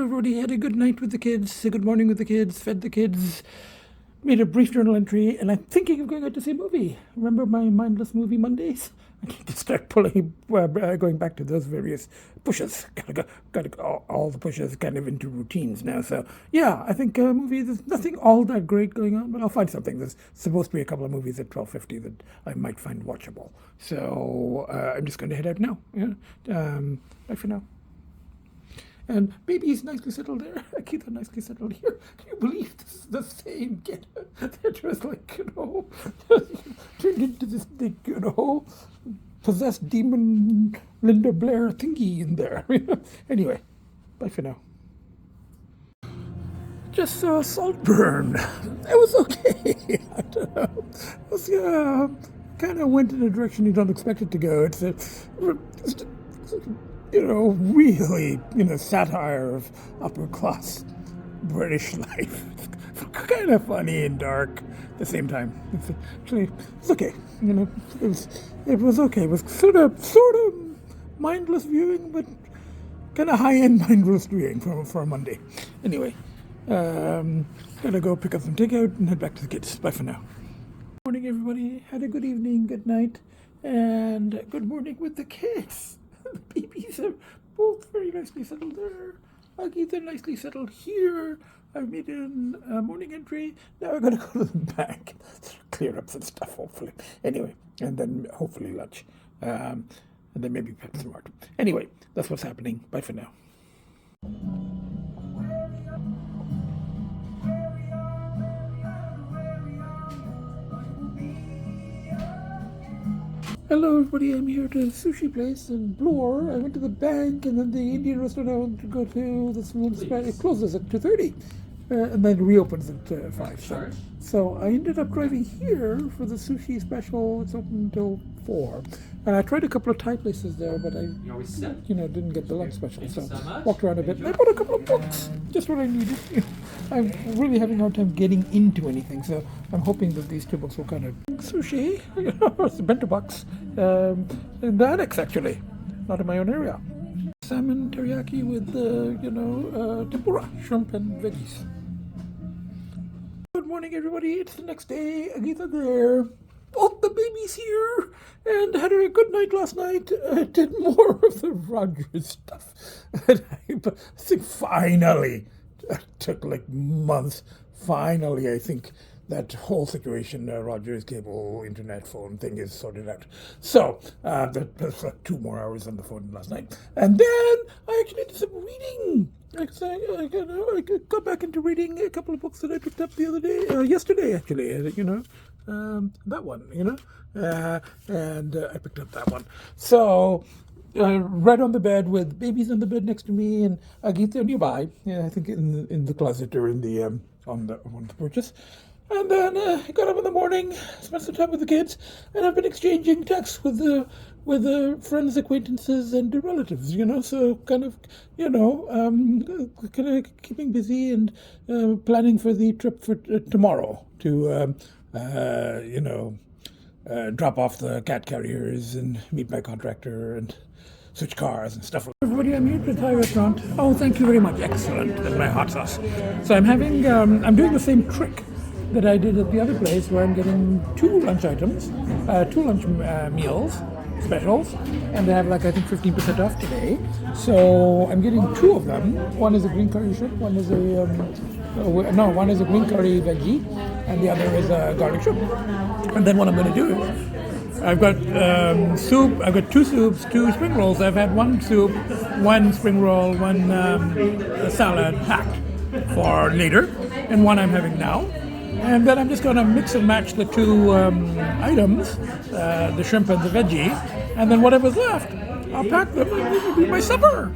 everybody. Had a good night with the kids, a good morning with the kids, fed the kids, made a brief journal entry, and I'm thinking of going out to see a movie. Remember my mindless movie Mondays? I need to start going back to those various pushes. Gotta go all the pushes kind of into routines now. So yeah, I think a movie, there's nothing all that great going on, but I'll find something. There's supposed to be a couple of movies at 12:50 that I might find watchable. So I'm just going to head out now. Yeah. Bye for now. And baby's nicely settled there. Agita nicely settled here. Can you believe this is the same kid? They're just like, turned into this big, possessed demon Linda Blair thingy in there. Anyway, bye for now. Just saw Saltburn. It was okay. I don't know. It was, kind of went in a direction you don't expect it to go. It's really, satire of upper class British life. It's kind of funny and dark at the same time. It's okay. It was okay. It was sort of mindless viewing, but kind of high-end mindless viewing for a Monday. Anyway, gotta go pick up some takeout and head back to the kids. Bye for now. Good morning, everybody. Had a good evening, good night, and good morning with the kids. The babies are both very nicely settled there. Agita nicely settled here. I've made a morning entry. Now I've got to go to the bank, clear up some stuff, hopefully. Anyway, and then hopefully lunch. And then maybe PepsiMart. Anyway, that's what's happening. Bye for now. Hello everybody, I'm here at a sushi place in Bloor. I went to the bank and then the Indian restaurant I wanted to go to, it closes at 2:30 and then reopens at 5. So I ended up driving here for the sushi special. It's open until 4. And I tried a couple of Thai places there, but I didn't get the lunch special. So walked around a bit and I bought a couple of books, just what I needed. I'm really having a hard time getting into anything, so I'm hoping that these 2 books will kind of sushi, it's a bento box, in the annex actually, not in my own area. Salmon teriyaki with tempura, shrimp and veggies. Good morning everybody, it's the next day, Agita there. Both the babies here, and had a good night last night. I did more of the Rogers stuff. And I think finally, it took like months. Finally, I think that whole situation, Rogers cable internet phone thing is sorted out. So, there's like 2 more hours on the phone last night. And then I actually did some reading. I got back into reading a couple of books that I picked up the other day, yesterday actually, that one, and I picked up that one. So, right on the bed with babies on the bed next to me and Agita nearby. Yeah, I think in the closet or in the on the purchase. And then I got up in the morning, spent some time with the kids, and I've been exchanging texts with the friends, acquaintances, and the relatives. So kind of keeping busy and planning for the trip for tomorrow to drop off the cat carriers and meet my contractor and switch cars and stuff. Everybody, I'm here at the Thai restaurant. Oh, thank you very much. Excellent. That's my hot sauce. So I'm doing the same trick that I did at the other place, where I'm getting 2 lunch items, 2 lunch meals, specials, and they have I think 15% off today. So I'm getting 2 of them. One is a green curry shrimp, one is one is a green curry veggie, and the other is a garlic shrimp. And then what I'm going to do is, I've got soup. I've got 2 soups, 2 spring rolls. I've had 1 soup, 1 spring roll, 1 salad packed for later, and 1 I'm having now. And then I'm just going to mix and match the 2 items, the shrimp and the veggie, and then whatever's left, I'll pack them and it'll be my supper,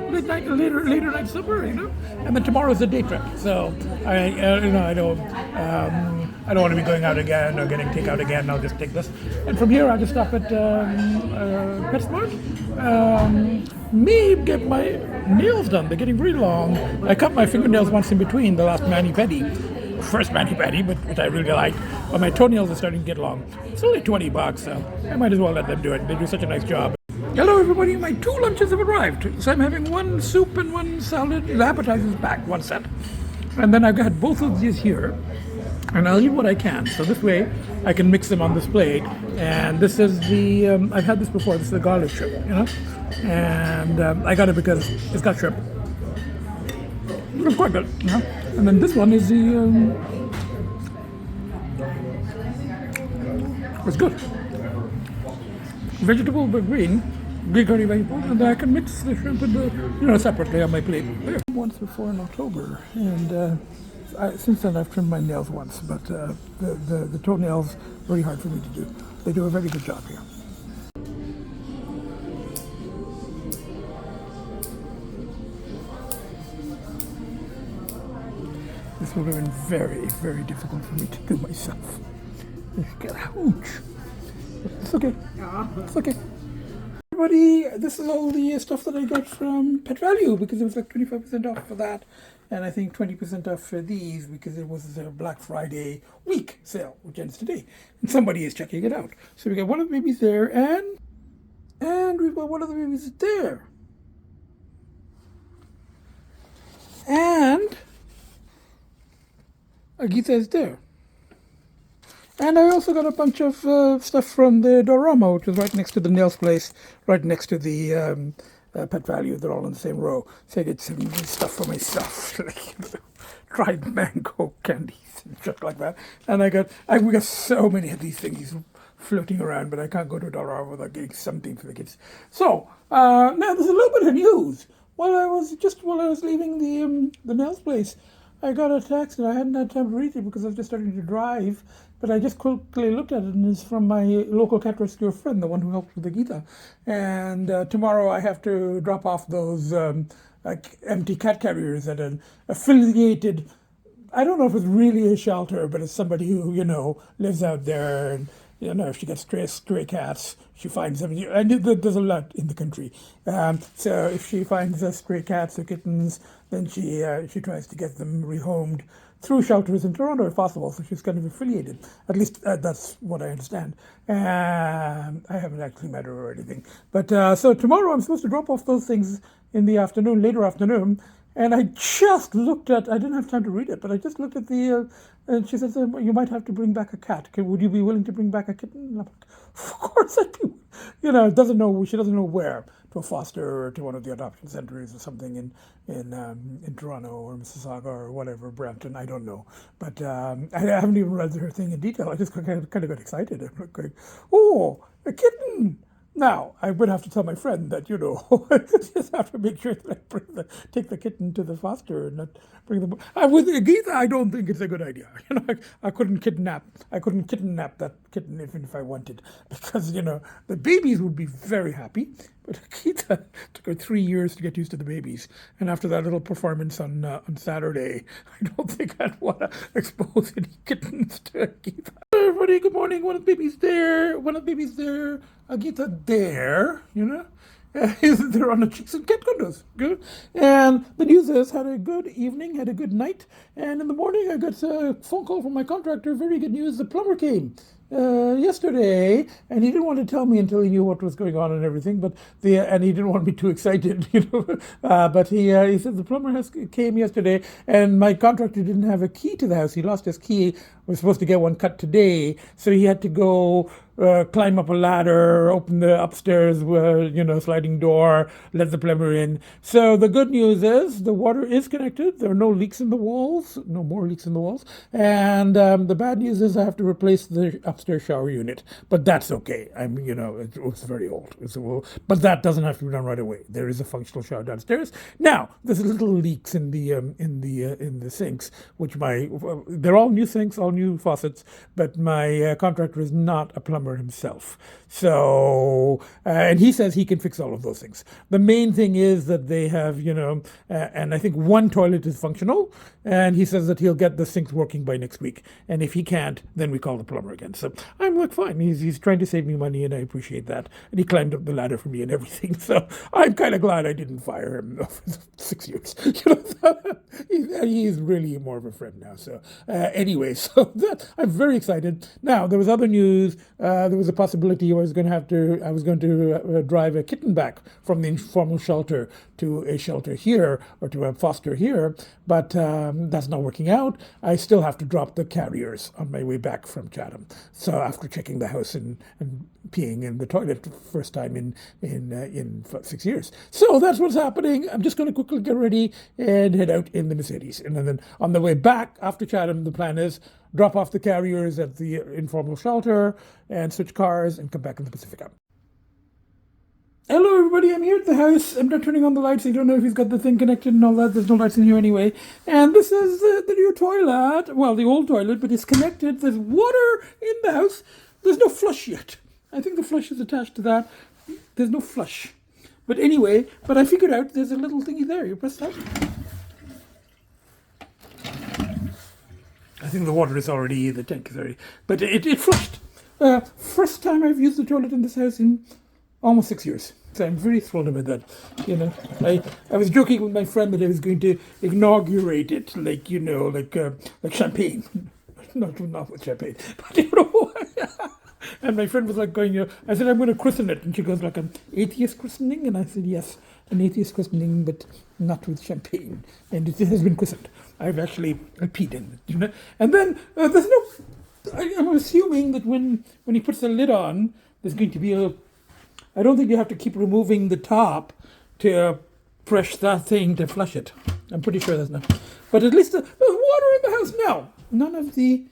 later night supper, And then tomorrow's the day trip, so I don't want to be going out again or getting takeout again. I'll just take this, and from here I'll just stop at PetSmart. Maybe get my nails done. They're getting really long. I cut my fingernails once in between the last first mani-pedi, which I really like, but my toenails are starting to get long. It's only $20, so I might as well let them do it. They do such a nice job. Hello everybody, my 2 lunches have arrived. So I'm having 1 soup and 1 salad. The appetizers back, 1 set. And then I've got both of these here. And I'll eat what I can. So this way I can mix them on this plate. And this is the, I've had this before, this is the garlic shrimp, you know? And I got it because it's got shrimp. It's quite good, you know? And then this one is the, it's good. Vegetable but green curry vegetables, and I can mix the shrimp and the, separately on my plate. Once before in October, and since then I've trimmed my nails once, but the toenails very hard for me to do. They do a very good job here. This would have been very, very difficult for me to do myself. Ouch. It's okay. It's okay. Everybody, this is all the stuff that I got from Pet Value because it was like 25% off for that, and I think 20% off for these because it was a Black Friday week sale, which ends today, and somebody is checking it out. So we got one of the babies there, and we've got one of the babies there, and Agita is there. And I also got a bunch of stuff from the Dorama, which was right next to the nails place, right next to the Pet Value. They're all in the same row. So I did some stuff for myself, like dried mango candies and stuff like that. And we got so many of these things floating around, but I can't go to a Dorama without getting something for the kids. So now there's a little bit of news. While I was leaving the nails place, I got a text and I hadn't had time to read it because I was just starting to drive. But I just quickly looked at it, and it's from my local cat rescue friend, the one who helped with Agita. And tomorrow I have to drop off those empty cat carriers at an affiliated, I don't know if it's really a shelter, but it's somebody who, lives out there. And, if she gets stray cats, she finds them. And there's a lot in the country. So if she finds stray cats or kittens, then she tries to get them rehomed through shelters in Toronto if possible. So she's kind of affiliated. At least that's what I understand. And I haven't actually met her or anything. But so tomorrow I'm supposed to drop off those things in the afternoon, later afternoon. And I just looked at, I didn't have time to read it, but I just looked at and she said, you might have to bring back a cat. Would you be willing to bring back a kitten? And I'm like, of course I'd be, she doesn't know where, to a foster or to one of the adoption centers or something in Toronto or Mississauga or whatever, Brampton, I don't know. But I haven't even read her thing in detail. I just kind of got excited. I'm like, oh, a kitten. Now, I would have to tell my friend that, I just have to make sure that I take the kitten to the foster and not bring them. With Agita, I don't think it's a good idea. I couldn't kidnap that kitten even if I wanted, because, the babies would be very happy. But Agita took her 3 years to get used to the babies. And after that little performance on Saturday, I don't think I'd want to expose any kittens to Agita. Everybody, good morning. One of the babies there. Agita there, they're on the cheeks and cat condos. Good. And the news is, had a good evening, had a good night. And in the morning, I got a phone call from my contractor. Very good news. The plumber came yesterday, and he didn't want to tell me until he knew what was going on and everything. But and he didn't want me too excited, But he said the plumber came yesterday, and my contractor didn't have a key to the house. He lost his key. Was supposed to get one cut today, so he had to go climb up a ladder, open the upstairs, sliding door, let the plumber in. So the good news is the water is connected. There are no leaks in the walls, no more leaks in the walls. And the bad news is I have to replace the upstairs shower unit, but that's okay. It was very old. But that doesn't have to be done right away. There is a functional shower downstairs. Now there's little leaks in the sinks, which they're all new sinks, all new faucets, but my contractor is not a plumber himself. So, and he says he can fix all of those things. The main thing is that they have, and I think one toilet is functional, and he says that he'll get the sinks working by next week. And if he can't, then we call the plumber again. So I'm like, fine. He's trying to save me money, and I appreciate that. And he climbed up the ladder for me and everything. So I'm kind of glad I didn't fire him for 6 years. He's really more of a friend now. So anyway, so I'm very excited. Now there was other news. There was a possibility I was going to drive a kitten back from the informal shelter to a shelter here or to a foster here, but that's not working out. I still have to drop the carriers on my way back from Chatham. So after checking the house and peeing in the toilet first time in 6 years. So that's what's happening. I'm just going to quickly get ready and head out in the Mercedes. And then on the way back after Chatham, the plan is drop off the carriers at the informal shelter and switch cars and come back in the Pacifica. Hello everybody, I'm here at the house. I'm not turning on the lights. I don't know if he's got the thing connected and all that. There's no lights in here anyway. And this is the new toilet. Well, the old toilet, but it's connected. There's water in the house. There's no flush yet. I think the flush is attached to that. There's no flush. But anyway, I figured out there's a little thingy there. You press that. I think the water is already, the tank is already, but it flushed. First time I've used the toilet in this house in almost 6 years. So I'm very thrilled about that. You know, I was joking with my friend that I was going to inaugurate it, like champagne. Not with champagne, but you know. And my friend was like going, I said, I'm going to christen it. And she goes, like an atheist christening? And I said, yes, an atheist christening, but not with champagne. And it has been christened. I've actually peed in it, you know. And then there's no, I'm assuming that when he puts the lid on, there's going to be I don't think you have to keep removing the top to press that thing to flush it. I'm pretty sure there's not. But at least there's water in the house now. None of the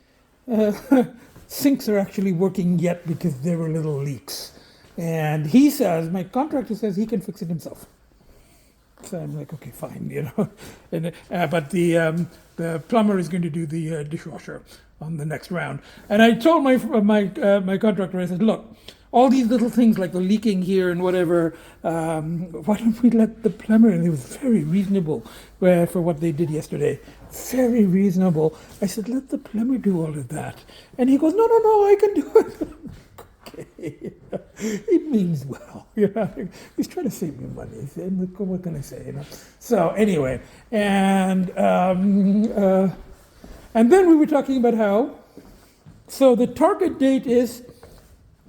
sinks are actually working yet because there were little leaks. And he says, my contractor says he can fix it himself. So I'm like, okay, fine, you know. And, but the plumber is going to do the dishwasher on the next round. And I told my contractor, I said, look, all these little things like the leaking here and whatever, why don't we let the plumber? And it was very reasonable for what they did yesterday. Very reasonable. I said, let the plumber do all of that. And he goes, no, I can do it. Okay. He means well. You know? He's trying to save me money. What can I say? You know? So anyway, and then we were talking about how, so the target date is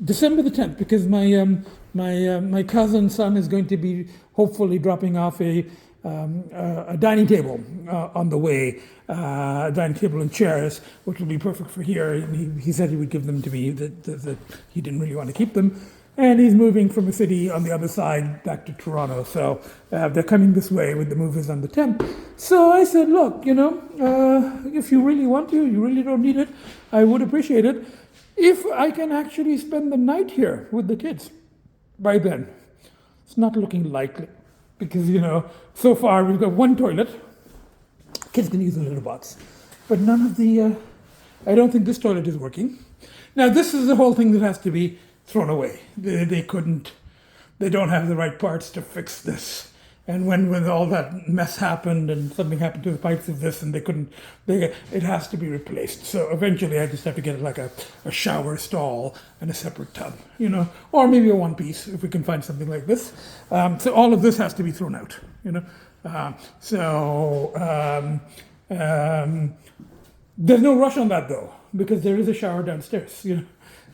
December the 10th, because my cousin's son is going to be hopefully dropping off a dining table on the way, dining table and chairs, which will be perfect for here. And he said he would give them to me, that he didn't really want to keep them. And he's moving from a city on the other side back to Toronto. So they're coming this way with the movers on the 10th. So I said, look, you know, if you really want to, you really don't need it, I would appreciate it if I can actually spend the night here with the kids by then. It's not looking likely because, you know, so far we've got one toilet. Kids can use the litter box, but none of the, I don't think this toilet is working. Now, this is the whole thing that has to be thrown away. They don't have the right parts to fix this. And when all that mess happened and something happened to the pipes of this and it has to be replaced. So eventually I just have to get like a shower stall and a separate tub, you know, or maybe a one piece if we can find something like this. So all of this has to be thrown out, you know. There's no rush on that though, because there is a shower downstairs, you know.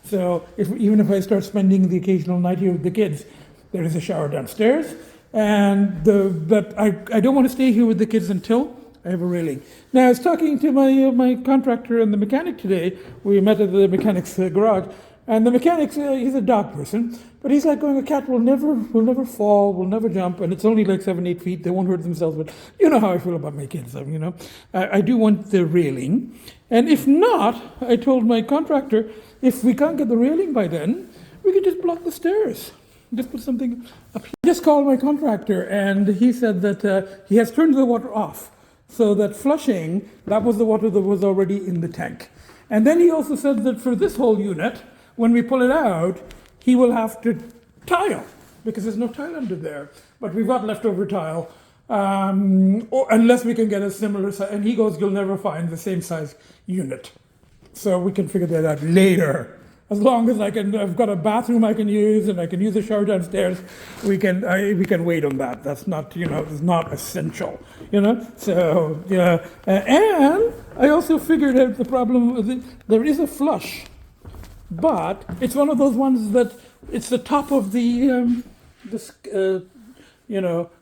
So even if I start spending the occasional night here with the kids, there is a shower downstairs. But I don't want to stay here with the kids until I have a railing. Now, I was talking to my contractor and the mechanic today. We met at the mechanic's garage, and the mechanic, he's a dog person, but he's like going, a cat will never fall, will never jump, and it's only like 7-8 feet. They won't hurt themselves. But you know how I feel about my kids. You know, I do want the railing, and if not, I told my contractor, if we can't get the railing by then, we can just block the stairs. Just put something up here. I just called my contractor, and he said that he has turned the water off, so that flushing, that was the water that was already in the tank. And then he also said that for this whole unit, when we pull it out, he will have to tile, because there's no tile under there. But we've got leftover tile, or unless we can get a similar size. And he goes, you'll never find the same size unit. So we can figure that out later. As long as I've got a bathroom I can use and I can use the shower downstairs, we can wait on that. That's not, it's not essential, So, and I also figured out the problem. There is a flush, but it's one of those ones that it's the top of the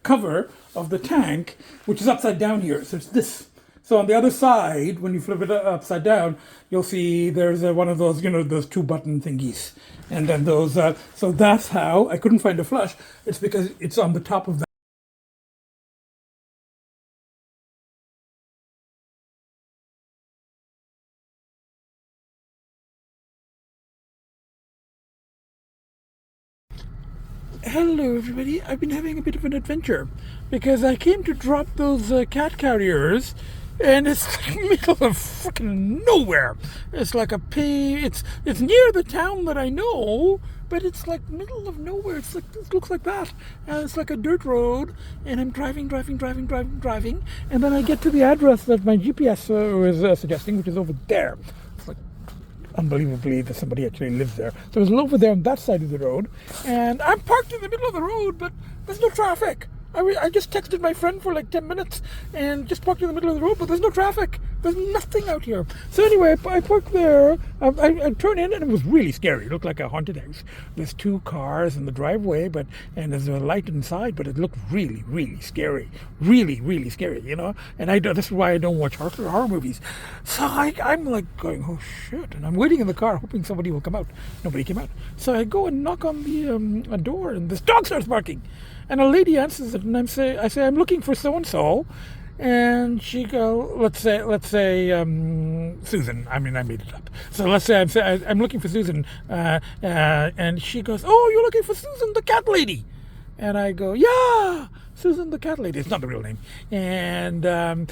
cover of the tank, which is upside down here. So it's this. So on the other side, when you flip it upside down, you'll see there's one of those, those 2-button thingies. And then those, so that's how I couldn't find a flush. It's because it's on the top of that. Hello everybody, I've been having a bit of an adventure because I came to drop those cat carriers and it's like middle of freaking nowhere. It's like it's near the town that I know, but it's like middle of nowhere. It's like, it looks like that. And it's like a dirt road and I'm driving, and then I get to the address that my GPS was suggesting, which is over there. It's like, unbelievably, that somebody actually lives there. So it was over there on that side of the road, and I'm parked in the middle of the road, but there's no traffic. I just texted my friend for like 10 minutes and just parked in the middle of the road, but there's no traffic. There's nothing out here. So anyway, I parked there. I turned in, and it was really scary. It looked like a haunted house. There's 2 cars in the driveway, and there's a light inside, but it looked really, really scary. Really, really scary, And this is why I don't watch horror movies. So I'm like going, oh shit, and I'm waiting in the car, hoping somebody will come out. Nobody came out. So I go and knock on the a door, and this dog starts barking. And a lady answers it, and I say, I'm looking for so and so, and she goes, let's say Susan. I mean, I made it up. So let's say I'm looking for Susan, and she goes, oh, you're looking for Susan, the cat lady, and I go, yeah, Susan the cat lady. It's not the real name, and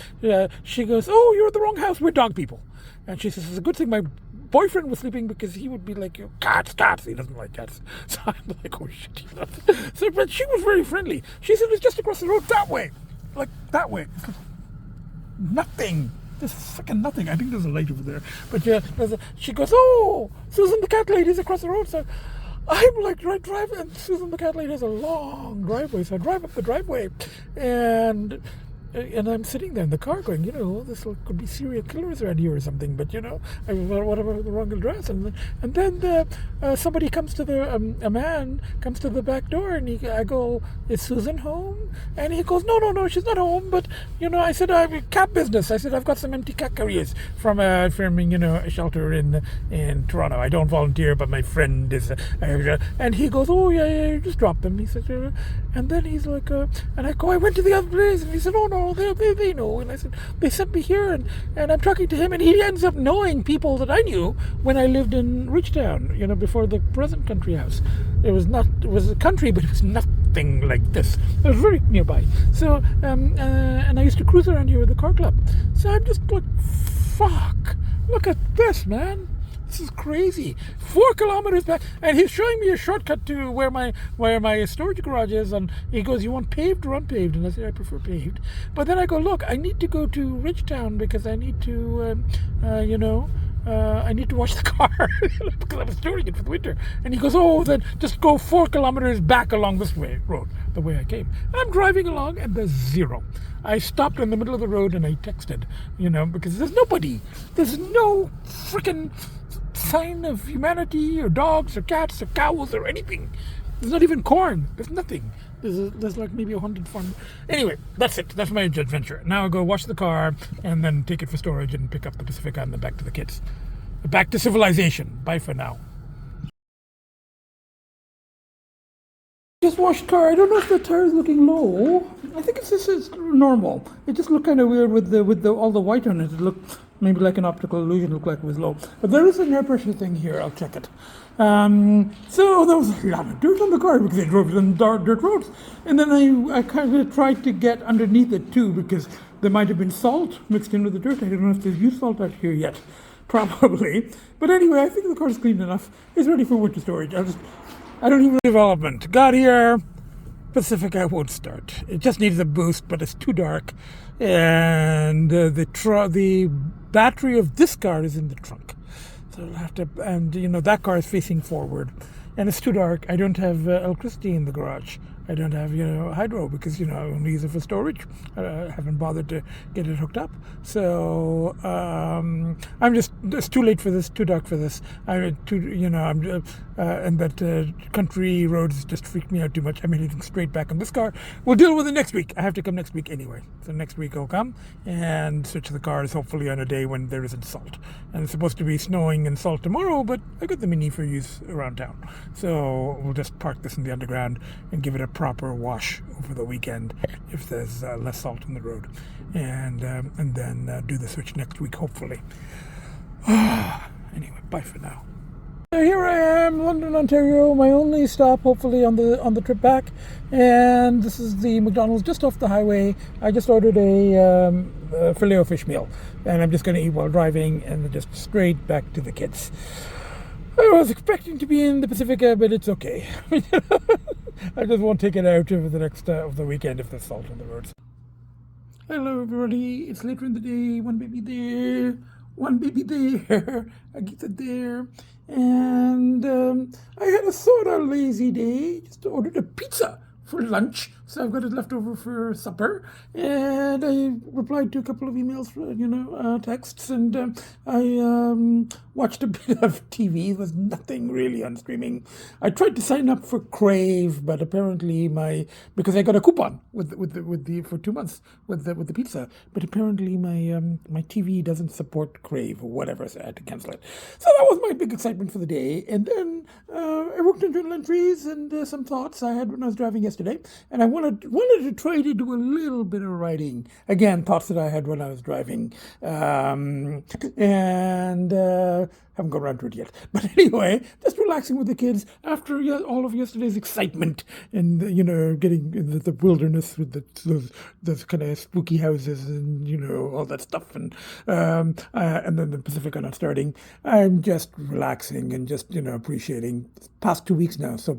she goes, oh, you're at the wrong house. We're dog people, and she says, it's a good thing my boyfriend was sleeping because he would be like, cats. He doesn't like cats. So I'm like, oh shit. So, but she was very friendly. She said, it's just across the road that way. Like that way. Nothing. There's fucking nothing. I think there's a light over there. But yeah, she goes, oh, Susan the cat lady is across the road. So I'm like driving, and Susan the cat lady has a long driveway. So I drive up the driveway, and I'm sitting there in the car going, this could be serial killers around here or something, but whatever, the wrong address. And then somebody comes to a man comes to the back door, and I go, is Susan home? And he goes, no, she's not home, but, I said, I have a cat business. I said, I've got some empty cat carriers from a shelter in Toronto. I don't volunteer, but my friend is, and he goes, oh, yeah, just drop them. He said, and then he's like, and I go, I went to the other place, and he said, oh, no, they know. And I said, they sent me here, and I'm talking to him, and he ends up knowing people that I knew when I lived in Ridgetown, before the present country house. It was a country, but it was nothing like this. It was very nearby. So, and I used to cruise around here with the car club. So I'm just like, fuck, look at this, man. This is crazy. 4 kilometers back, and he's showing me a shortcut to where my storage garage is. And he goes, "You want paved or unpaved?" And I say, "I prefer paved." But then I go, "Look, I need to go to Ridgetown because I need to, I need to wash the car because I was storing it for the winter." And he goes, "Oh, then just go 4 kilometers back along this road, the way I came." And I'm driving along, and there's zero. I stopped in the middle of the road and I texted, because there's nobody. There's no freaking sign of humanity or dogs or cats or cows or anything. There's not even corn. There's nothing. There's like maybe a haunted farm. Anyway, that's it. That's my adventure. Now I'll go wash the car and then take it for storage and pick up the Pacifica and then back to the kids. Back to civilization. Bye for now. Just washed car. I don't know if the tire is looking low. I think it's normal. It just looked kind of weird with all the white on it. It looked maybe like an optical illusion. It looked like it was low. But there is an air pressure thing here. I'll check it. So there was a lot of dirt on the car because they drove it on dirt roads. And then I kind of tried to get underneath it too because there might have been salt mixed in with the dirt. I don't know if there's used salt out here yet. Probably. But anyway, I think the car's clean enough. It's ready for winter storage. I don't even development. Got here. Pacifica won't start. It just needs a boost, but it's too dark. And the battery of this car is in the trunk. So I'll have to, and that car is facing forward, and it's too dark. I don't have electricity in the garage. I don't have hydro because I only use it for storage. I haven't bothered to get it hooked up. So it's too late for this, too dark for this. And that country roads just freaked me out too much. I'm heading straight back on this car. We'll deal with it next week. I have to come next week anyway. So next week I'll come and switch the cars, hopefully on a day when there isn't salt. And it's supposed to be snowing and salt tomorrow, but I got the Mini for use around town. So we'll just park this in the underground and give it a proper wash over the weekend if there's less salt on the road, and then do the switch next week, hopefully. Anyway, bye for now. Here I am, London, Ontario, my only stop, hopefully, on the trip back. And this is the McDonald's just off the highway. I just ordered a Filet-O-Fish meal, and I'm just going to eat while driving, and just straight back to the kids. I was expecting to be in the Pacifica, but it's okay. I just won't take it out over the next of the weekend if there's salt on the roads. Hello, everybody. It's later in the day. One baby there. Agita there. And I had a sort of lazy day. Just ordered a pizza for lunch. So I've got it left over for supper. And I replied to a couple of emails, texts. And I watched a bit of TV. There was nothing really on streaming. I tried to sign up for Crave, but apparently because I got a coupon for 2 months with the pizza, but apparently my TV doesn't support Crave or whatever, so I had to cancel it. So that was my big excitement for the day. And then I worked on journal entries and some thoughts I had when I was driving yesterday, and I wanted to try to do a little bit of writing. Again, thoughts that I had when I was driving. Haven't got around to it yet. But anyway, just relaxing with the kids after all of yesterday's excitement and, getting in the wilderness with those kind of spooky houses and, all that stuff. And then the Pacifica not starting. I'm just relaxing and just, appreciating. Past 2 weeks now, so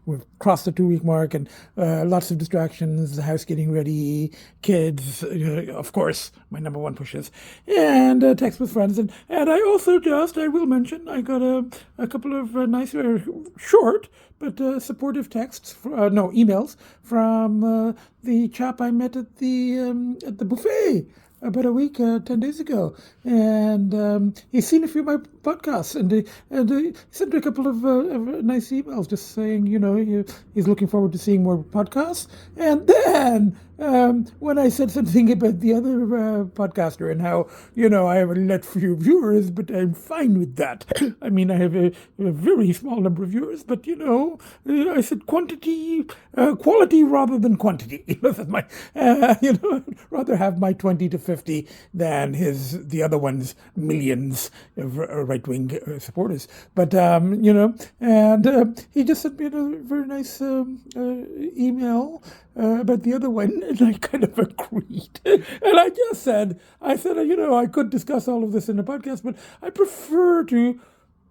we've crossed the 2-week mark, and lots of distractions, the house getting ready, kids, of course, my number one pushes, and text with friends. And I also I will mention, I got a couple of nice, short, but supportive emails from the chap I met at the buffet about a week, 10 days ago. And he's seen a few of my podcasts, and he sent a couple of nice emails just saying, he's looking forward to seeing more podcasts. And then when I said something about the other podcaster and how, I have a net few viewers, but I'm fine with that. I mean, I have a very small number of viewers, but, I said quality rather than quantity. That's my, rather have my 20 to 50 than the other one's millions of right-wing supporters. But, and he just sent me a very nice email about the other one, and I kind of agreed. And I said, I could discuss all of this in the podcast, but I prefer to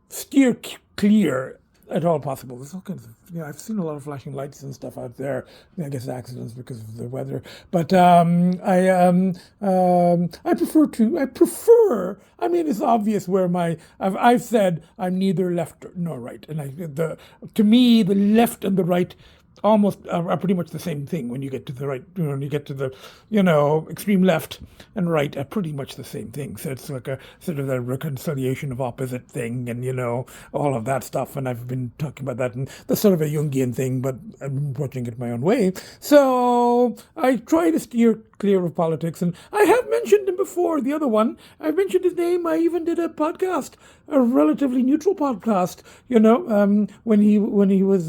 steer clear at all possible. There's all kinds of, I've seen a lot of flashing lights and stuff out there. I guess accidents because of the weather. But I prefer. I mean, it's obvious where I've said I'm neither left nor right, and to me the left and the right almost are pretty much the same thing. When you get to the right, when you get to the, extreme left and right are pretty much the same thing. So it's like a sort of a reconciliation of opposite thing, and all of that stuff. And I've been talking about that, and that's sort of a Jungian thing, but I'm approaching it my own way. So I try to steer clear of politics, and I have mentioned him before. The other one, I've mentioned his name. I even did a podcast, a relatively neutral podcast, when he was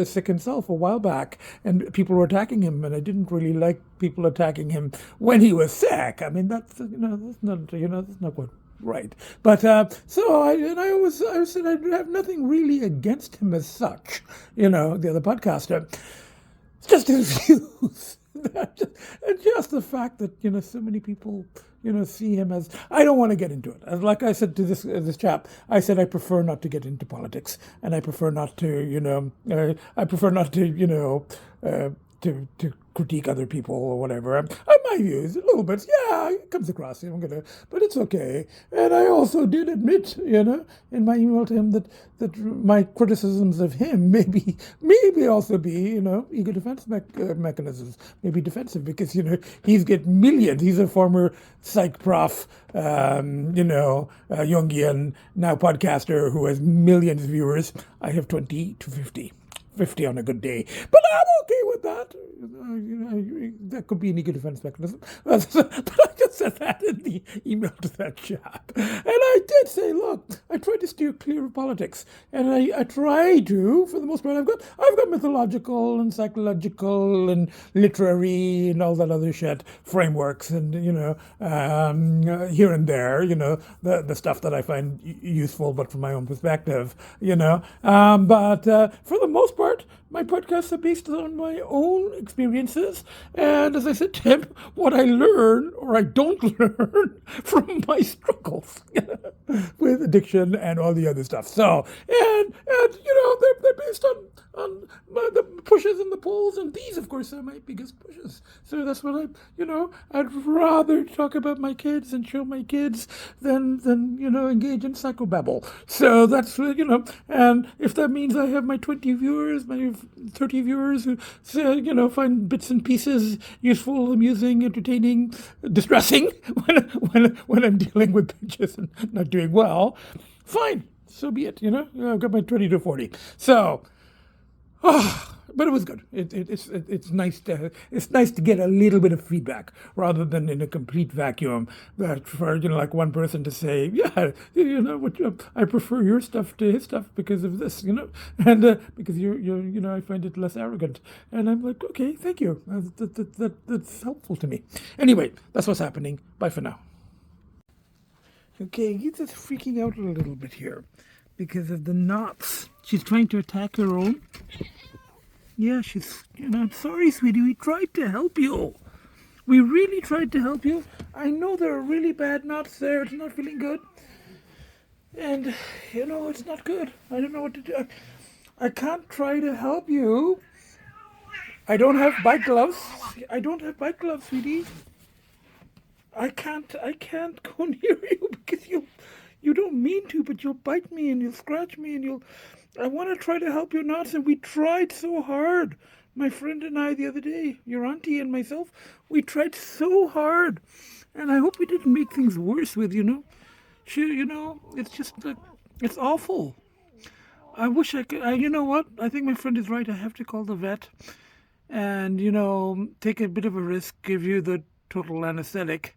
sick himself a while back, and people were attacking him, and I didn't really like people attacking him when he was sick. I mean, that's not what. Right, but so I said I have nothing really against him as such, the other podcaster. It's just his views. And just the fact that so many people see him as, I don't want to get into it. As like I said to this chap, I said I prefer not to get into politics, and I prefer not to to critique other people or whatever. My views, a little bit, yeah, it comes across, but it's okay. And I also did admit, in my email to him that my criticisms of him maybe also be, ego defense mechanisms, maybe defensive, because, he's get millions. He's a former psych prof, Jungian, now podcaster who has millions of viewers. I have 20 to 50 on a good day, but I'm okay with that. That could be an ego defense mechanism. But I just said that in the email to that chap. And I did say, look, I try to steer clear of politics. And I try to, for the most part, I've got mythological and psychological and literary and all that other shit, frameworks and, here and there, the stuff that I find useful, but from my own perspective, But for the most part, my podcasts are based on my own experiences, and as I said to him, what I learn or I don't learn from my struggles with addiction and all the other stuff. So, and they're based on the pushes and the pulls, and these, of course, are my biggest pushes. So that's what I'd rather talk about my kids and show my kids than engage in psychobabble. So that's, and if that means I have my 20 viewers, my 30 viewers who, find bits and pieces useful, amusing, entertaining, distressing when I'm dealing with bitches and not doing well, fine, so be it, I've got my 20 to 40. So, but it was good. It's nice to get a little bit of feedback rather than in a complete vacuum. That for like one person to say, yeah, I prefer your stuff to his stuff because of this, and because you're I find it less arrogant, and I'm like, okay, thank you. That's helpful to me. Anyway, that's what's happening. Bye for now. Okay, Agita's freaking out a little bit here because of the knots. She's trying to attack her own. Yeah, she's, I'm sorry, sweetie, we tried to help you. We really tried to help you. I know there are really bad knots there. It's not feeling good. And, it's not good. I don't know what to do. I can't try to help you. I don't have bite gloves. Sweetie. I can't go near you because you don't mean to, but you'll bite me and you'll scratch me and I want to try to help your knots, and we tried so hard. My friend and I the other day, your auntie and myself, we tried so hard. And I hope we didn't make things worse with, it's just like, it's awful. I wish I could, you know what? I think my friend is right. I have to call the vet and, take a bit of a risk, give you the total anesthetic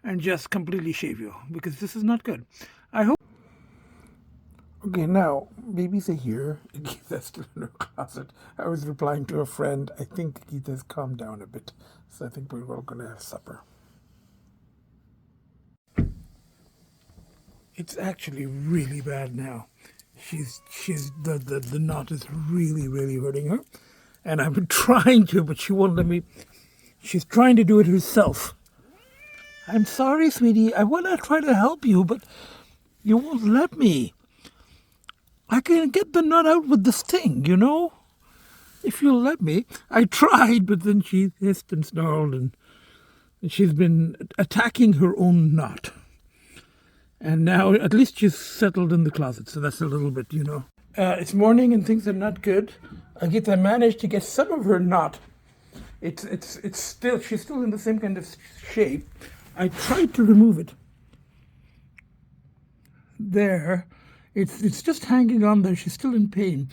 and just completely shave you because this is not good. I hope. Okay, now, babies are here. Agita's still in her closet. I was replying to a friend. I think Agita's calmed down a bit. So I think we're all going to have supper. It's actually really bad now. The knot is really, really hurting her. And I've been trying to, but she won't let me. She's trying to do it herself. I'm sorry, sweetie. I want to try to help you, but you won't let me. I can get the knot out with this thing, if you'll let me. I tried, but then she hissed and snarled, and she's been attacking her own knot. And now, at least she's settled in the closet, so that's a little bit, It's morning and things are not good. Agita managed to get some of her knot. She's still in the same kind of shape. I tried to remove it. There. It's just hanging on there. She's still in pain.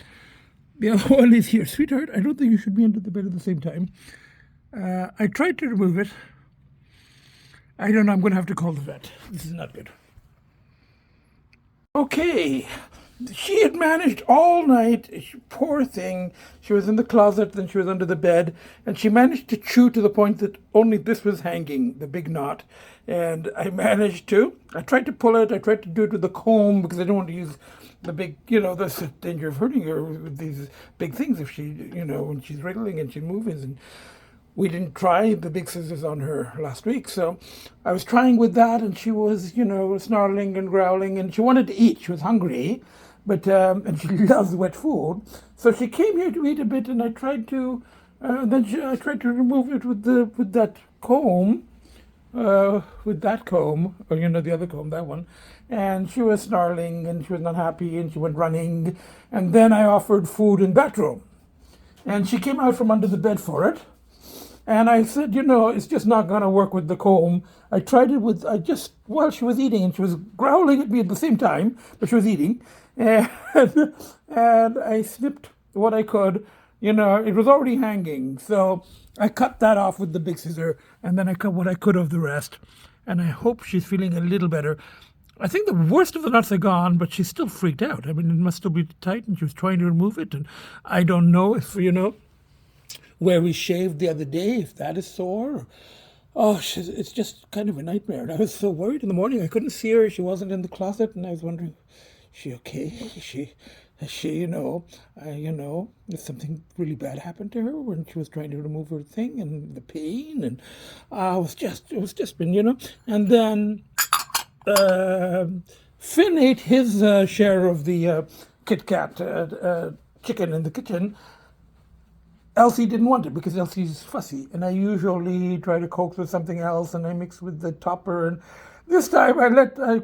The other one is here. Sweetheart, I don't think you should be under the bed at the same time. I tried to remove it. I don't know. I'm going to have to call the vet. This is not good. Okay. She had managed all night. Poor thing. She was in the closet, then she was under the bed, and she managed to chew to the point that only this was hanging, the big knot. And I tried to pull it. I tried to do it with the comb because I don't want to use the big, there's a danger of hurting her with these big things if she, when she's wriggling and she's moving. And we didn't try the big scissors on her last week. So I was trying with that, and she was, snarling and growling, and she wanted to eat. She was hungry. But and she loves wet food, so she came here to eat a bit, and I tried to Then I tried to remove it with that comb, or the other comb, that one, and she was snarling and she was not happy and she went running. And then I offered food in that room, and she came out from under the bed for it. And I said, it's just not going to work with the comb. I tried it while she was eating, and she was growling at me at the same time, but she was eating. And, and I snipped what I could. It was already hanging. So I cut that off with the big scissor, and then I cut what I could of the rest. And I hope she's feeling a little better. I think the worst of the knots are gone, but she's still freaked out. I mean, it must still be tight, and she was trying to remove it. And I don't know if, where we shaved the other day, if that is sore. Oh, it's just kind of a nightmare. And I was so worried in the morning. I couldn't see her. She wasn't in the closet, and I was wondering, is she okay? Is she, if something really bad happened to her when she was trying to remove her thing, and the pain, and it was just been. And then Finn ate his share of the Kit Kat chicken in the kitchen. Lcee didn't want it because Lcee's fussy, and I usually try to coax with something else, and I mix with the topper. And this time I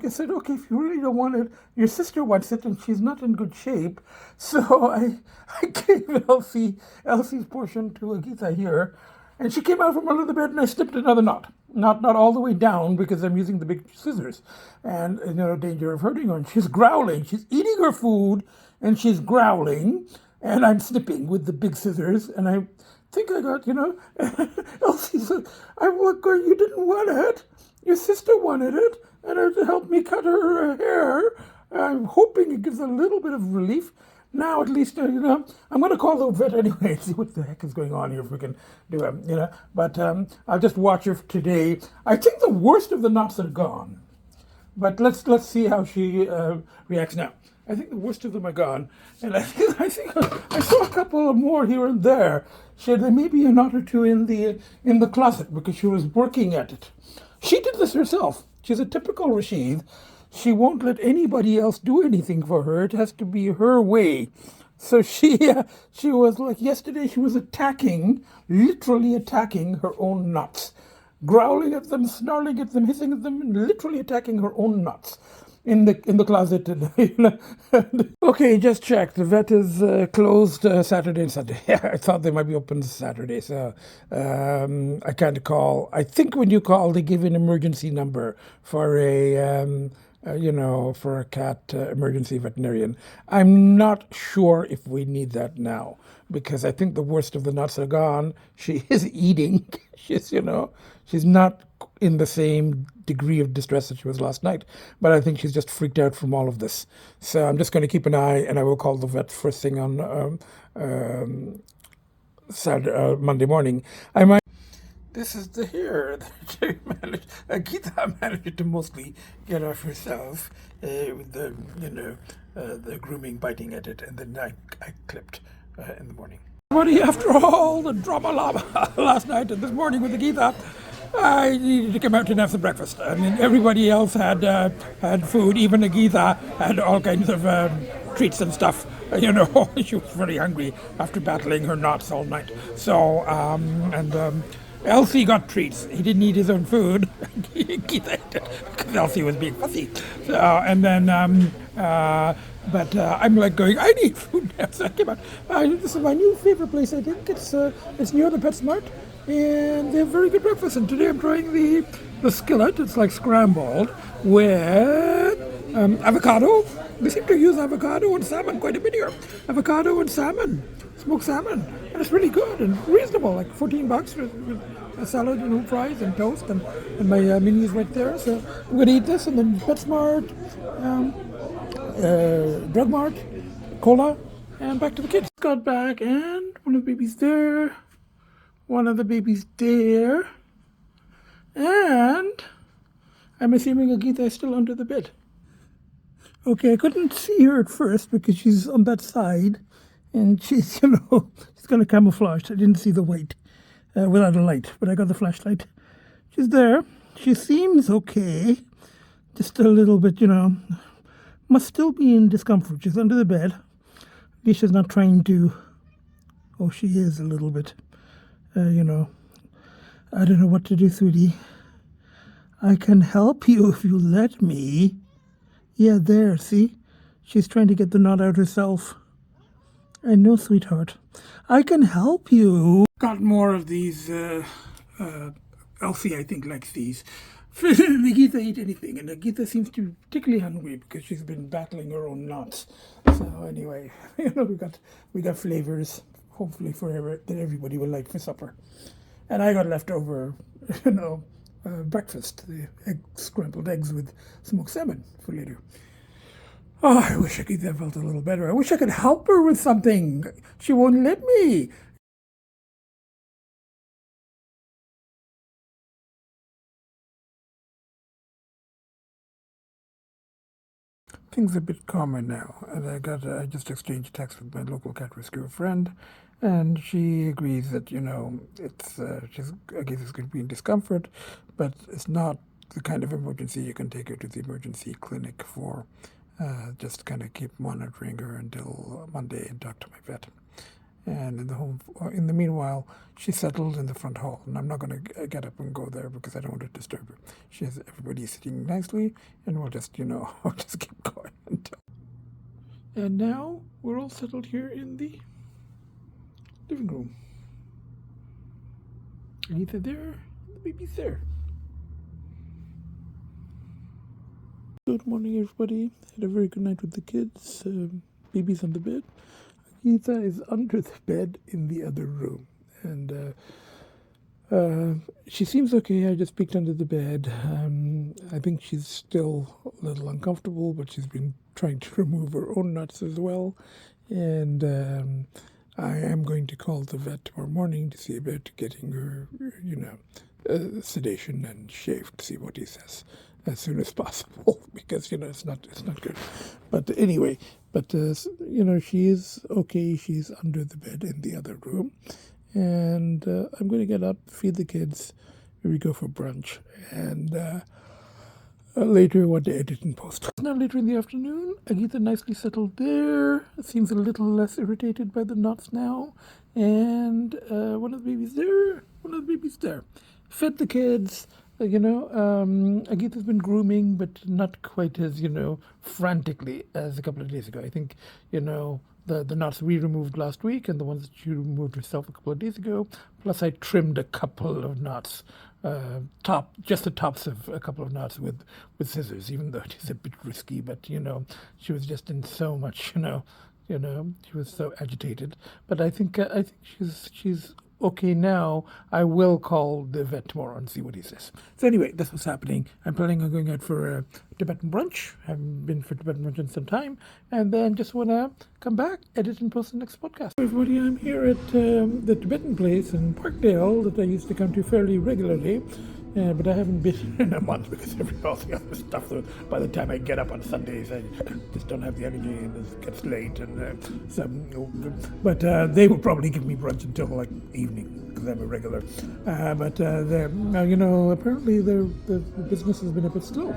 said, okay, if you really don't want it, your sister wants it, and she's not in good shape. So I gave Lcee's portion to Agita here, and she came out from under the bed, and I snipped another knot. Not all the way down because I'm using the big scissors, and danger of hurting her. And she's growling. She's eating her food, and she's growling. And I'm snipping with the big scissors, and I think I got, Lcee said, you didn't want it. Your sister wanted it, and it helped me cut her hair. I'm hoping it gives a little bit of relief. Now, at least, I'm going to call the vet anyway and see what the heck is going on here, if we can do it, But I'll just watch her today. I think the worst of the knots are gone. But let's see how she reacts now. I think the worst of them are gone, and I think I saw a couple more here and there. There may be a knot or two in the closet because she was working at it. She did this herself. She's a typical Rashid. She won't let anybody else do anything for her. It has to be her way. So she was like yesterday. She was literally attacking her own knots, growling at them, snarling at them, hissing at them, and literally attacking her own knots in the closet. Okay, just checked. The vet is closed Saturday and Sunday. I thought they might be open Saturday, so I can't call. I think when you call, they give an emergency number for for a cat emergency veterinarian. I'm not sure if we need that now, because I think the worst of the nuts are gone. She is eating. She's not in the same degree of distress that she was last night, but I think she's just freaked out from all of this. So I'm just going to keep an eye, and I will call the vet first thing on Monday morning. This is the hair that Agita managed to mostly get off herself with the grooming biting at it, and then I clipped in the morning. Everybody, after all the drama last night and this morning with Agita, I needed to come out and have some breakfast. I mean, everybody else had food. Even Agita had all kinds of treats and stuff. She was very hungry after battling her knots all night. So, Lcee got treats. He didn't eat his own food. Agita ate it because Lcee was being fussy. So, and then, but I'm like going, I need food now. So I came out. This is my new favorite place. I think it's near the PetSmart. And they have very good breakfast. And today I'm trying the skillet. It's like scrambled with avocado. They seem to use avocado and salmon quite a bit here. Avocado and salmon, smoked salmon. And it's really good and reasonable, like $14 with a salad and fries and toast. And my menu is right there. So I'm going to eat this, and then PetSmart, Drug Mart, Cola, and back to the kids. Got back, and one of the babies there. One of the babies there, and I'm assuming Agita is still under the bed. Okay, I couldn't see her at first because she's on that side, and she's, she's kind of camouflaged. I didn't see the white without a light, but I got the flashlight. She's there. She seems okay, just a little bit, must still be in discomfort. She's under the bed. At least she's not trying to, oh, she is a little bit. I don't know what to do, sweetie. I can help you if you let me. Yeah, there, see? She's trying to get the knot out herself. I know, sweetheart. I can help you. Got more of these, Lcee, I think, likes these. Agita eat anything, and Agita seems to be particularly hungry because she's been battling her own knots. So anyway, we got flavors, hopefully that everybody will like for supper. And I got leftover, breakfast, the scrambled eggs with smoked salmon for later. Oh, I wish Agita felt a little better. I wish I could help her with something. She won't let me. Things are a bit calmer now, and I just exchanged a text with my local cat rescue friend, and she agrees that Agita's going to be in discomfort, but it's not the kind of emergency you can take her to the emergency clinic for. Just kind of keep monitoring her until Monday and talk to my vet. And in the meanwhile, she's settled in the front hall, and I'm not going to get up and go there because I don't want to disturb her. She has everybody sitting nicely, and we'll just, we'll just keep going until. And now we're all settled here in the living room. Agita there, the baby's there. Good morning, everybody. Had a very good night with the kids. Baby's on the bed. Agita is under the bed in the other room, and she seems okay. I just peeked under the bed. I think she's still a little uncomfortable, but she's been trying to remove her own nuts as well. And I am going to call the vet tomorrow morning to see about getting her, sedation and shaved, to see what he says as soon as possible, because it's not good. But anyway, she is okay. She's under the bed in the other room, and I'm going to get up, feed the kids, maybe go for brunch, and later I want to edit and post. Now later in the afternoon, Agita nicely settled there. Seems a little less irritated by the knots now, and one of the babies there. Fed the kids. Agita's been grooming, but not quite as, frantically as a couple of days ago. I think, the knots we removed last week and the ones that she removed herself a couple of days ago. Plus I trimmed a couple of knots, just the tops of a couple of knots with scissors, even though it is a bit risky, but, she was just in so much, she was so agitated. But I think she's okay now. I will call the vet tomorrow and see what he says. So anyway, that's what's happening. I'm planning on going out for a Tibetan brunch. I haven't been for Tibetan brunch in some time. And then just want to come back, edit and post the next podcast. Hey everybody, I'm here at the Tibetan place in Parkdale that I used to come to fairly regularly. But I haven't been in a month because of all the other stuff. So by the time I get up on Sundays, I just don't have the energy, and it gets late. But they will probably give me brunch until like evening because I'm a regular. Apparently the business has been a bit slow.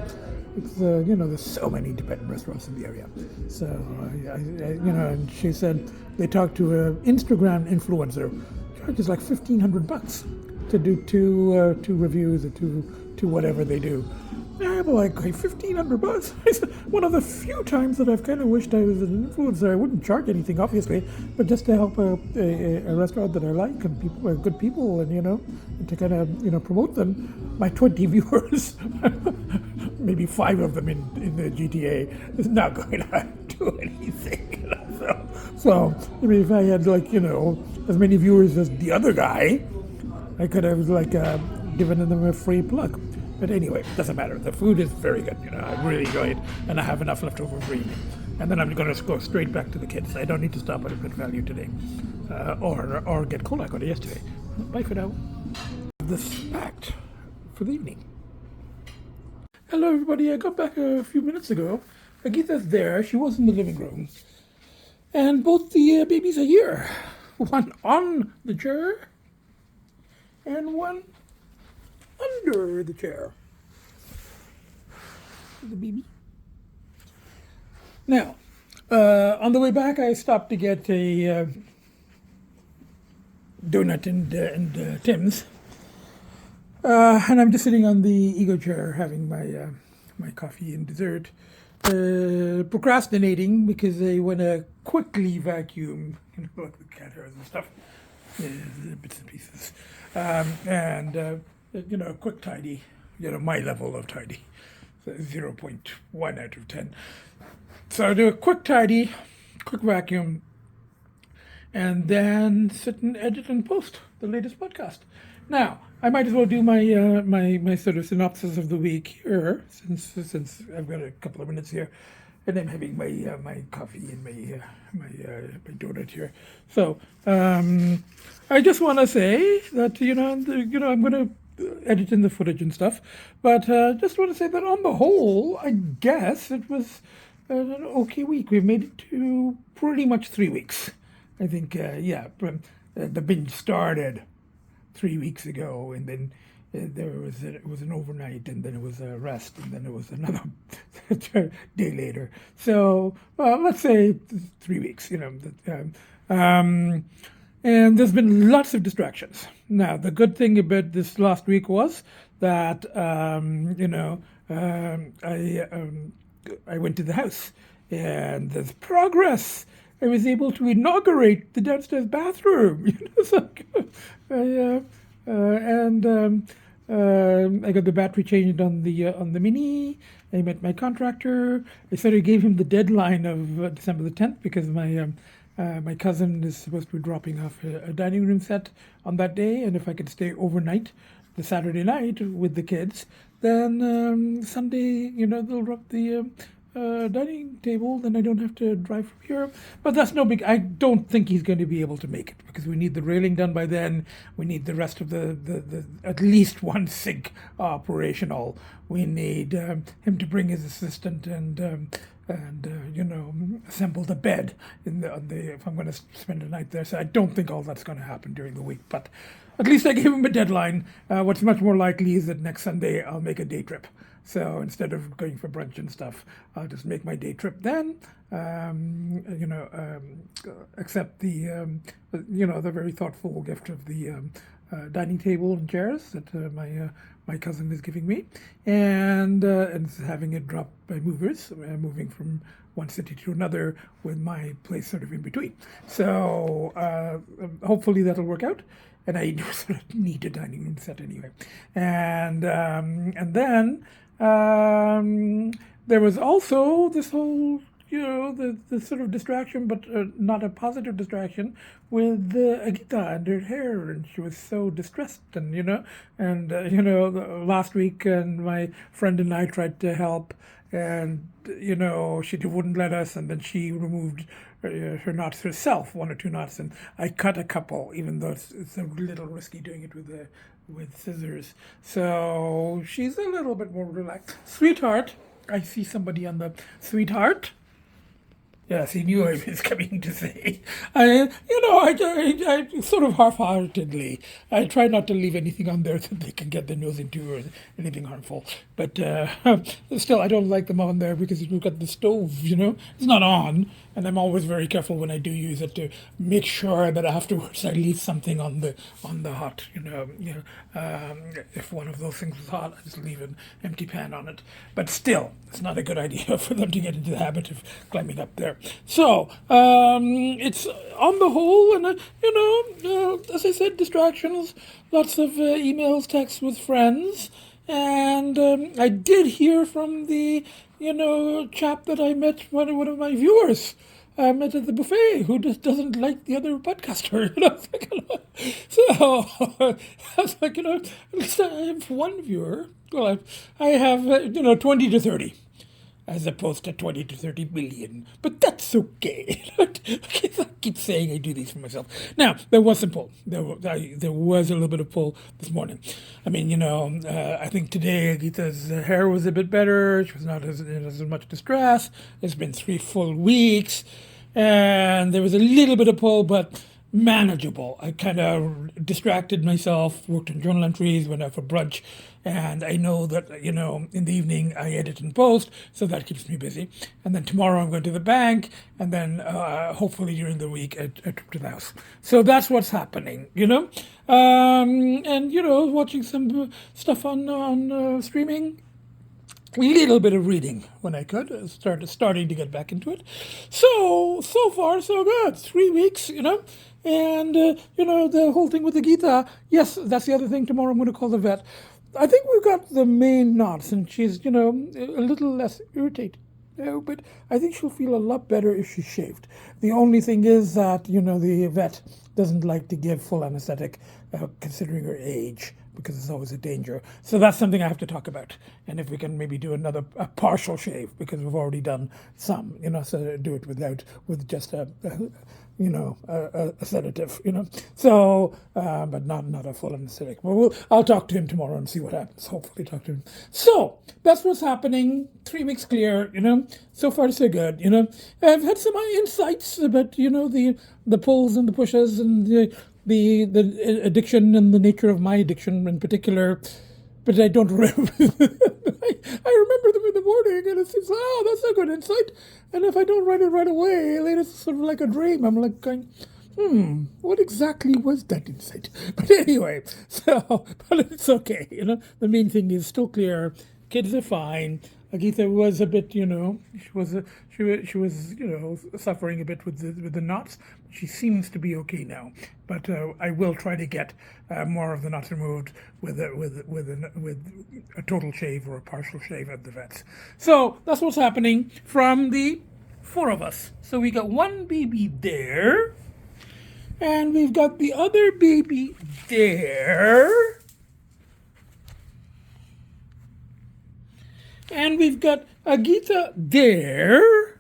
Because, there's so many Tibetan restaurants in the area. So, and she said they talked to an Instagram influencer, charges like $1,500 to do two reviews or two whatever they do. I'm like, $1,500? It's one of the few times that I've kind of wished I was an influencer. I wouldn't charge anything, obviously, but just to help a restaurant that I like and people are good people, and and to kind of promote them. My 20 viewers, maybe 5 of them in the GTA, is not going to do anything. So I mean, if I had as many viewers as the other guy, I could have given them a free plug. But anyway, it doesn't matter. The food is very good. I really enjoy it, and I have enough left over for evening. And then I'm going to go straight back to the kids. I don't need to stop at a good value today, or get cola. I got it yesterday. Bye for now. This packed for the evening. Hello, everybody. I got back a few minutes ago. Agita's there. She was in the living room, and both the babies are here. One on the chair, and one under the chair. The baby. Now, on the way back, I stopped to get a donut and Tim's. And I'm just sitting on the ego chair having my coffee and dessert. Procrastinating because I want to quickly vacuum, like the cat hairs and stuff, bits and pieces, and quick tidy, my level of tidy, so 0.1 out of 10. So I do a quick tidy, quick vacuum, and then sit and edit and post the latest podcast. Now, I might as well do my sort of synopsis of the week here, since I've got a couple of minutes here, and I'm having my coffee and my donut here. So I just want to say that I'm going to edit in the footage and stuff, but just want to say that on the whole, I guess it was an okay week. We've made it to pretty much 3 weeks. I think, the binge started 3 weeks ago, and then it was an overnight, and then it was a rest, and then it was another day later. So let's say 3 weeks. And there's been lots of distractions. Now, the good thing about this last week was that I went to the house, and there's progress. I was able to inaugurate the downstairs bathroom. I got the battery changed on the Mini. I met my contractor. I sort of gave him the deadline of December the 10th because my cousin is supposed to be dropping off a dining room set on that day, and if I could stay overnight, the Saturday night with the kids, then Sunday, they'll drop the dining table, then I don't have to drive from here. But that's no big. I don't think he's going to be able to make it because we need the railing done by then. We need the rest of the at least one sink operational. We need him to bring his assistant and assemble the bed if I'm going to spend a night there. So I don't think all that's going to happen during the week. But at least I gave him a deadline. What's much more likely is that next Sunday I'll make a day trip. So instead of going for brunch and stuff, I'll just make my day trip then, accept the very thoughtful gift of the dining table and chairs that my cousin is giving me, and having it dropped by movers, moving from one city to another with my place sort of in between. So hopefully that'll work out. And I sort of need a dining room set anyway. And then there was also this whole, the sort of distraction, but not a positive distraction, with Agita and her hair, and she was so distressed, and last week, and my friend and I tried to help, and she wouldn't let us, and then she removed her knots herself, 1 or 2 knots, and I cut a couple, even though it's a little risky doing it with scissors. So she's a little bit more relaxed. Sweetheart, I see somebody on the sweetheart. Yes, he knew I was coming to say. I sort of half-heartedly, I try not to leave anything on there that they can get their nose into or anything harmful. But still, I don't like them on there because we've got the stove, It's not on, and I'm always very careful when I do use it to make sure that afterwards I leave something on the hot, if one of those things is hot, I just leave an empty pan on it. But still, it's not a good idea for them to get into the habit of climbing up there. So it's on the whole, and as I said, distractions, lots of emails, texts with friends, and I did hear from the chap that I met, one of my viewers. I met at the buffet, who just doesn't like the other podcaster. So I was like, at least I have one viewer. Well, I have 20 to 30. As opposed to 20 to 30 million. But that's okay. I keep saying I do these for myself. Now, there was some pull. There was a little bit of pull this morning. I mean, I think today Agita's hair was a bit better. She was not as much distress. It's been 3 full weeks. And there was a little bit of pull, but manageable. I kind of distracted myself, worked on journal entries, went out for brunch, and I know that, in the evening I edit and post, so that keeps me busy. And then tomorrow I'm going to the bank, and then hopefully during the week a trip to the house. So that's what's happening, and, watching some stuff on streaming. A little bit of reading when I could. Starting to get back into it. So far, so good. 3 weeks, and, the whole thing with Agita. Yes, that's the other thing. Tomorrow I'm going to call the vet. I think we've got the main knots, and she's, a little less irritated. But I think she'll feel a lot better if she's shaved. The only thing is that, the vet doesn't like to give full anesthetic, considering her age, because it's always a danger. So that's something I have to talk about. And if we can maybe do a partial shave, because we've already done some, so do it with just a sedative, So, but not a full anesthetic. Well, I'll talk to him tomorrow and see what happens. Hopefully talk to him. So that's what's happening. 3 weeks clear, So far so good, I've had some insights about, the pulls and the pushes and the addiction and the nature of my addiction in particular, but I don't remember. I remember them in the morning, and it seems, that's a good insight. And if I don't write it right away, later it's sort of like a dream. I'm like going, what exactly was that insight? But anyway, but it's okay. The main thing is still clear. Kids are fine. Agita was a bit, she was suffering a bit with the knots. She seems to be okay now, but I will try to get more of the knots removed with a total shave or a partial shave at the vets. So that's what's happening from the 4 of us. So we got one baby there, and we've got the other baby there. And we've got Agita there.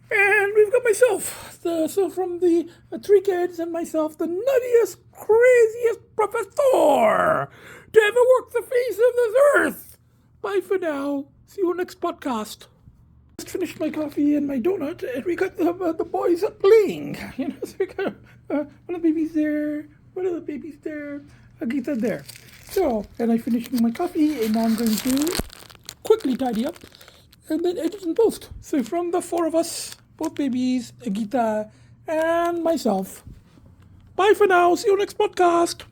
And we've got myself. So from the 3 kids and myself, the nuttiest, craziest professor to ever walk the face of this earth. Bye for now. See you next podcast. Just finished my coffee and my donut, and we got the boys playing. So we got one of the babies there, one of the babies there, Agita there. So, and I finished my coffee, and now I'm going to quickly tidy up and then edit and post. So from the 4 of us, both babies, Agita, and myself. Bye for now. See you next podcast.